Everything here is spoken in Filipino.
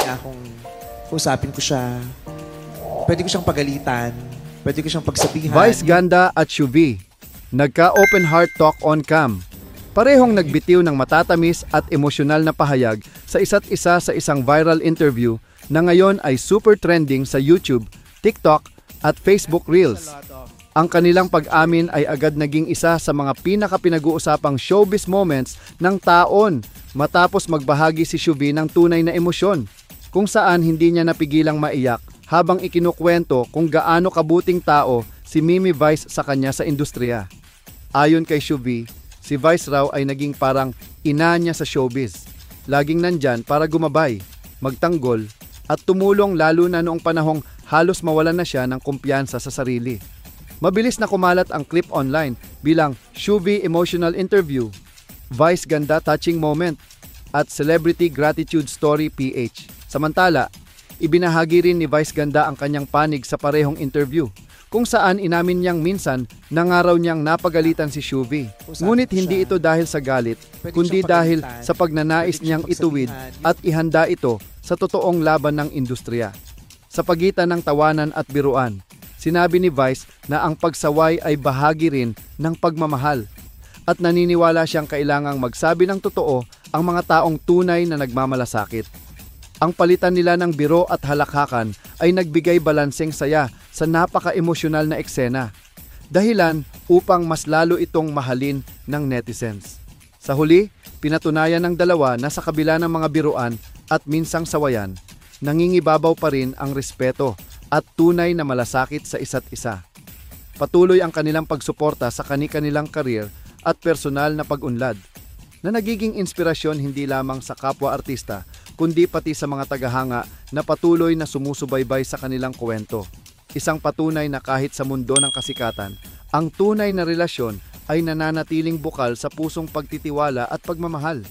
na kung usapin ko siya, pwede ko siyang pagalitan, pwede ko siyang pagsabihan. Vice Ganda at Shuvi, nagka-open heart talk on cam. Parehong nagbitiw ng matatamis at emosyonal na pahayag sa isa't isa sa isang viral interview na ngayon ay super trending sa YouTube, TikTok at Facebook Reels. Ang kanilang pag-amin ay agad naging isa sa mga pinaka-pinag-uusapang showbiz moments ng taon matapos magbahagi si Shuvi ng tunay na emosyon, kung saan hindi niya napigilang maiyak habang ikinukwento kung gaano kabuting tao si Mimi Vice sa kanya sa industriya. Ayon kay Shuvi, si Vice raw ay naging parang ina niya sa showbiz. Laging nandyan para gumabay, magtanggol, at tumulong lalo na noong panahong halos mawalan na siya ng kumpiyansa sa sarili. Mabilis na kumalat ang clip online bilang Shuvi Emotional Interview, Vice Ganda Touching Moment, at Celebrity Gratitude Story PH. Samantala, ibinahagi rin ni Vice Ganda ang kanyang panig sa parehong interview, kung saan inamin niyang minsan na nga raw niyang napagalitan si Shuvi. Ngunit hindi ito dahil sa galit, kundi dahil sa pagnanais niyang ituwid at ihanda ito sa totoong laban ng industriya. Sa pagitan ng tawanan at biruan, sinabi ni Vice na ang pagsaway ay bahagi rin ng pagmamahal at naniniwala siyang kailangang magsabi ng totoo ang mga taong tunay na nagmamalasakit. Ang palitan nila ng biro at halakhakan ay nagbigay balanseng saya sa napaka-emosyonal na eksena, dahilan upang mas lalo itong mahalin ng netizens. Sa huli, pinatunayan ng dalawa na sa kabila ng mga biruan at minsang sawayan, nangingibabaw pa rin ang respeto at tunay na malasakit sa isa't isa. Patuloy ang kanilang pagsuporta sa kani-kanilang karir at personal na pag-unlad, na nagiging inspirasyon hindi lamang sa kapwa-artista, kundi pati sa mga tagahanga na patuloy na sumusubaybay sa kanilang kwento. Isang patunay na kahit sa mundo ng kasikatan, ang tunay na relasyon ay nananatiling bukal sa pusong pagtitiwala at pagmamahal.